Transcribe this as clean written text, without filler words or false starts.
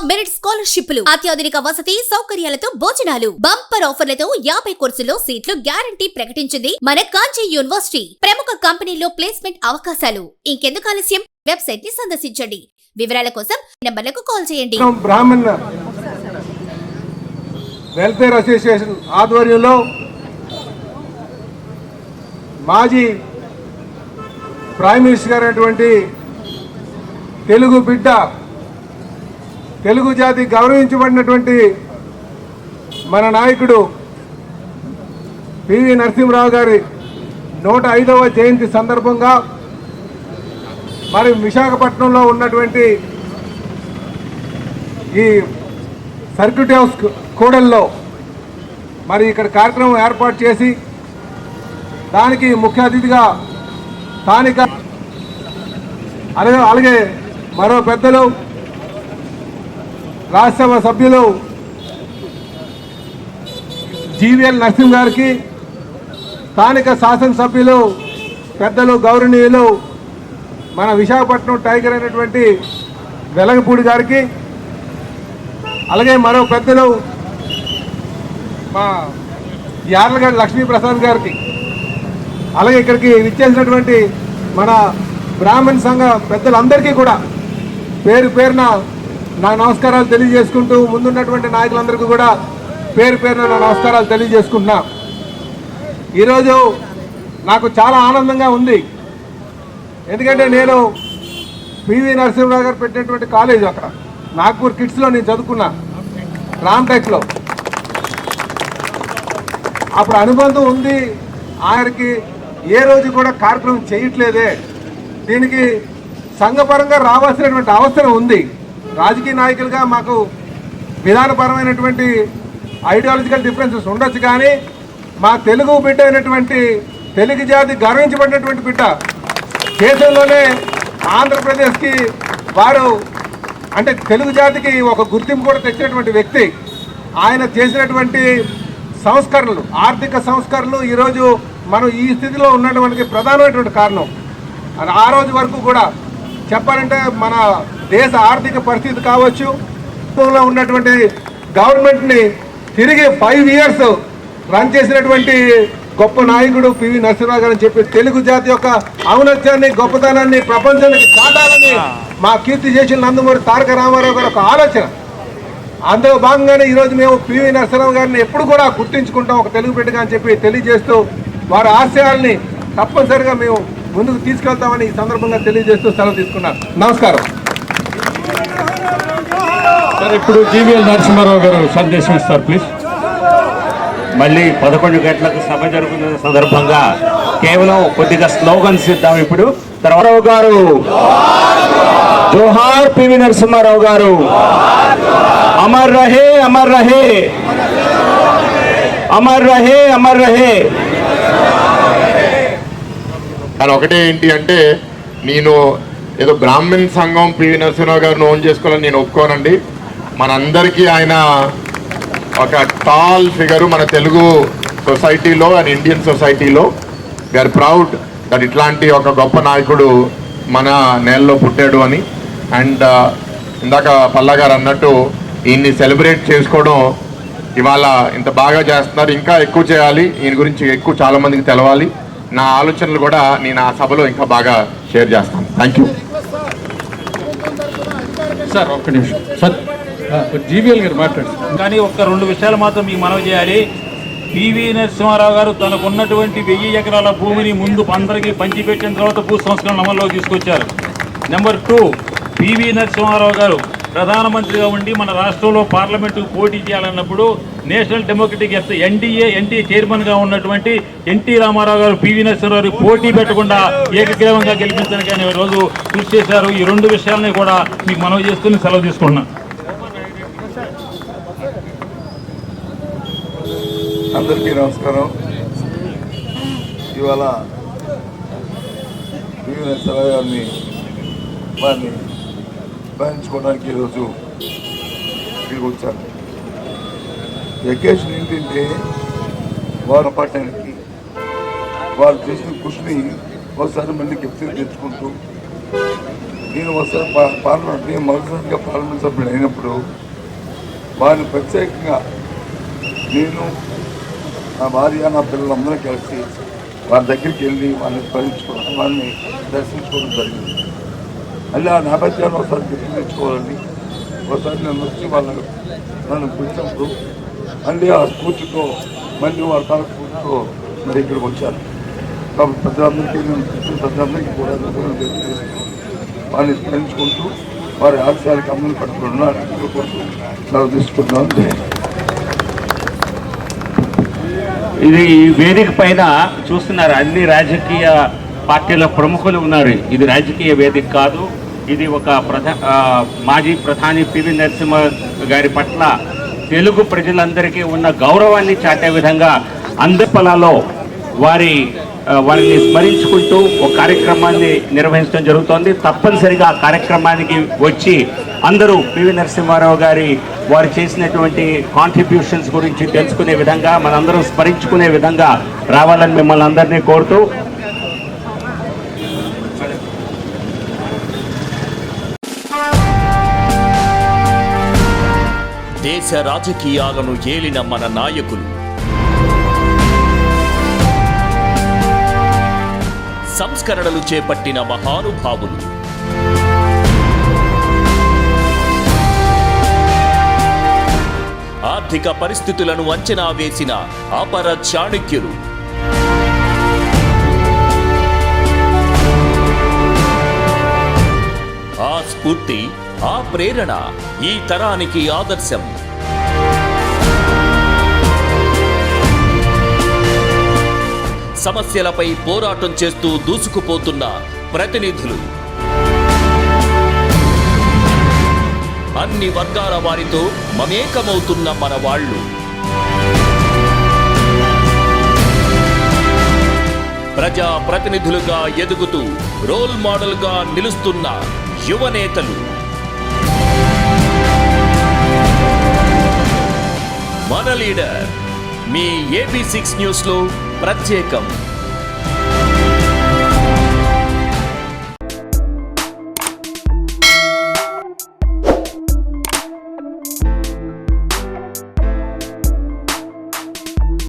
Merit స్కాలర్షిప్లు, అత్యాధునిక వసతి సౌకర్యాలతో భోజనాలు, బంపర్ ఆఫర్లతో 50 కోర్సుల్లో సీట్లు గ్యారంటీ ప్రకటించింది మన కాంచీ యూనివర్సిటీ. ప్రముఖ కంపెనీల్లో ప్లేస్మెంట్ అవకాశాలు. ఇంకెందుకు ఆలస్యం? వెబ్సైట్ ని సందర్శించండి. వివరాల కోసం నంబర్లకు కాల్ చేయండి. బ్రాహ్మణ్ వెల్ఫేర్ అసోసియేషన్ ఆధ్వర్యంలో మాజీ ప్రైమ్ మినిస్టర్ గారు అయినటువంటి తెలుగు బిడ్డ, తెలుగు జాతి గౌరవించబడినటువంటి మన నాయకుడు పివి నరసింహరావు గారి 105వ జయంతి సందర్భంగా మరి విశాఖపట్నంలో ఉన్నటువంటి ఈ సర్క్యూట్ హౌస్ కూడల్లో మరి ఇక్కడ కార్యక్రమం ఏర్పాటు చేసి దానికి ముఖ్య అతిథిగా స్థానిక అలాగే మరో పెద్దలు రాజ్యసభ సభ్యులు జీవీఎల్ నరసింహ గారికి, స్థానిక శాసనసభ్యులు పెద్దలు గౌరవనీయులు మన విశాఖపట్నం టైగర్ అయినటువంటి వెలగపూడి గారికి, అలాగే మరో పెద్దలు మా యార్లగడ్డ లక్ష్మీప్రసాద్ గారికి, అలాగే ఇక్కడికి విచ్చేసినటువంటి మన బ్రాహ్మణ్ సంఘ పెద్దలందరికీ కూడా పేరు పేరున నా నమస్కారాలు తెలియజేసుకుంటూ, ముందున్నటువంటి నాయకులందరికీ కూడా పేరు పేరున నా నమస్కారాలు తెలియజేసుకుంటున్నా. ఈరోజు నాకు చాలా ఆనందంగా ఉంది. ఎందుకంటే నేను పివి నరసింహరావు గారు పెట్టినటువంటి కాలేజ్ అక్కడ నాగ్పూర్ కిడ్స్లో నేను చదువుకున్నా, రామ్టెక్లో. అప్పుడు అనుబంధం ఉంది. ఆయనకి ఏ రోజు కూడా కార్యక్రమం చేయట్లేదే, దీనికి సంఘపరంగా రావాల్సినటువంటి అవసరం ఉంది. రాజకీయ నాయకులుగా మాకు విధానపరమైనటువంటి ఐడియాలజికల్ డిఫరెన్సెస్ ఉండొచ్చు, కానీ మా తెలుగు బిడ్డ అయినటువంటి తెలుగు జాతి గౌరవించబడినటువంటి బిడ్డ, దేశంలోనే ఆంధ్రప్రదేశ్కి వారు అంటే తెలుగు జాతికి ఒక గుర్తింపు కూడా తెచ్చినటువంటి వ్యక్తి. ఆయన చేసినటువంటి సంస్కరణలు, ఆర్థిక సంస్కరణలు ఈరోజు మనం ఈ స్థితిలో ఉన్నటువంటి ప్రధానమైనటువంటి కారణం. ఆ రోజు వరకు కూడా చెప్పాలంటే మన దేశ ఆర్థిక పరిస్థితి కావచ్చు, ఉన్నటువంటి గవర్నమెంట్ని తిరిగి 5 years రన్ చేసినటువంటి గొప్ప నాయకుడు పివి నరసింహరావు గారు అని చెప్పి తెలుగు జాతి యొక్క ఔన్నత్యాన్ని, గొప్పతనాన్ని ప్రపంచానికి చాటాలని మా కీర్తి చేసిన నందమూరి తారక రామారావు గారు ఒక ఆలోచన. అందులో భాగంగానే ఈరోజు మేము పివి నరసింహరావు గారిని ఎప్పుడు కూడా గుర్తించుకుంటాం ఒక తెలుగు బిడ్డగా అని చెప్పి తెలియజేస్తూ, వారి ఆశయాల్ని తప్పనిసరిగా మేము ముందుకు తీసుకెళ్తామని ఈ సందర్భంగా తెలియజేస్తూ సెలవు తీసుకున్నాను. నమస్కారం సార్. ఇప్పుడు జీవీఎల్ నరసింహారావు గారు సందేశం ఇస్తారు ప్లీజ్. మళ్ళీ 11 గంటలకు సభ జరుగుతున్న సందర్భంగా కేవలం కొద్దిగా స్లోగన్స్ ఇద్దాం. ఇప్పుడు తర్వాత గారు జోహార్ పివి నరసింహారావు గారు, అమర్ రహే అమర్ రహే, అమర్ రహే అమర్ రహే. కానీ ఒకటే ఏంటి అంటే, నేను ఏదో బ్రాహ్మణ్ సంఘం పివి నరసింహరావు గారిని ఓన్ చేసుకోవాలని నేను ఒప్పుకోనండి. మనందరికీ ఆయన ఒక టాల్ ఫిగరు మన తెలుగు సొసైటీలో అండ్ ఇండియన్ సొసైటీలో. వీఆర్ ప్రౌడ్ దట్ ఇట్లాంటి ఒక గొప్ప నాయకుడు మన నేలలో పుట్టాడు అని. అండ్ ఇందాక పల్లా గారు అన్నట్టు ఈయన్ని సెలబ్రేట్ చేసుకోవడం ఇవాళ ఇంత బాగా చేస్తున్నారు. ఇంకా ఎక్కువ చేయాలి, ఈయన గురించి ఎక్కువ చాలామందికి తెలవాలి. నా ఆలోచనలు కూడా నేను ఆ సభలో ఇంకా బాగా షేర్ చేస్తాను. Thank you sir. ఒక్క నిమిషం సార్, జీవీఎల్ గారు మాట్లాడుతున్నారు. కానీ ఒక్క 2 విషయాలు మాత్రం మీకు మనవి చేయాలి. పివి నరసింహారావు గారు తనకున్నటువంటి 1000 ఎకరాల భూమిని ముందు అందరికీ పంచిపెట్టిన తర్వాత భూ సంస్కరణ అమల్లోకి తీసుకొచ్చారు. నెంబర్ 2, పివి నరసింహారావు గారు ప్రధానమంత్రిగా ఉండి మన రాష్ట్రంలో పార్లమెంటుకు పోటీ చేయాలన్నప్పుడు నేషనల్ డెమోక్రటిక్ ఎన్డీఏ చైర్మన్గా ఉన్నటువంటి ఎన్టీ రామారావు గారు పివి నరసింహారావు పోటీ పెట్టకుండా ఏకగ్రీవంగా గెలిపించడానికి ఆయన రోజు కృషి చేశారు. ఈ 2 విషయాలని కూడా మీకు మనవి చేస్తూ సెలవు తీసుకుంటున్నాను. అందరికీ నమస్కారం. ఇవాళ పివి నరసింహారావు గారిని వారిని భరించుకోవడానికి ఈరోజు ఇక్కడికి వచ్చాను. వెకేషన్ ఏంటంటే వారు పట్టడానికి వారు చేసిన కృషిని ఒకసారి మళ్ళీ కెప్చర్ తెచ్చుకుంటూ నేను ఒకసారి పార్లమెంట్ నేను మొదటిసారిగా పార్లమెంట్ సభ్యుడు అయినప్పుడు వారిని ప్రత్యేకంగా నేను నా భార్య నా పిల్లలందరూ కలిసి వారి దగ్గరికి వెళ్ళి వారిని స్మరించుకోవడం వారిని దర్శించుకోవడం జరిగింది. మళ్ళీ ఆ నేపథ్యాన్ని ఒకసారి గుర్తించుకోవాలని ఒకసారి నేను వచ్చి నన్ను పిలిచినప్పుడు మళ్ళీ ఆ స్ఫూర్తితో మళ్ళీ వారి తల స్ఫూర్తితో మరి ఇక్కడికి వచ్చాను. కాబట్టి పెద్దలందరికీ కూడా వారిని స్మరించుకుంటూ వారి ఆశయాలకు అమలు పట్టుకున్నారు సెలవు తీసుకుంటున్నాను. ఇది వేదిక పైన చూస్తున్నారు, అన్ని రాజకీయ పార్టీల ప్రముఖులు ఉన్నారు. ఇది రాజకీయ వేదిక కాదు, ఇది ఒక మాజీ ప్రధాని పివి నరసింహ గారి పట్ల తెలుగు ప్రజలందరికీ ఉన్న గౌరవాన్ని చాటే విధంగా అందపల్లలో వారిని స్మరించుకుంటూ ఒక కార్యక్రమాన్ని నిర్వహించడం జరుగుతోంది. తప్పనిసరిగా ఆ కార్యక్రమానికి వచ్చి అందరూ పివి నరసింహారావు గారి వారు చేసినటువంటి కాంట్రిబ్యూషన్స్ గురించి తెలుసుకునే విధంగా మనందరం స్మరించుకునే విధంగా రావాలని మిమ్మల్ని అందరినీ కోరుతూ దేశ రాజకీయాలను ఏలిన మన నాయకులు, సంస్కరణలు చేపట్టిన మహానుభావులు, ఆర్థిక పరిస్థితులను అంచనా వేసిన అపర చాణక్యులు, ఆ స్ఫూర్తి, ఆ ప్రేరణ ఈ తరానికి ఆదర్శం. సమస్యలపై పోరాటం చేస్తూ దూసుకుపోతున్న ప్రతినిధులు, అన్ని వర్గాల వారితో మమేకమవుతున్న మన వాళ్ళు, ప్రజా ప్రతినిధులుగా ఎదుగుతూ రోల్ మోడల్గా నిలుస్తున్న యువనేతలు, మన లీడర్ మీ AB6 న్యూస్లో ప్రత్యేకం.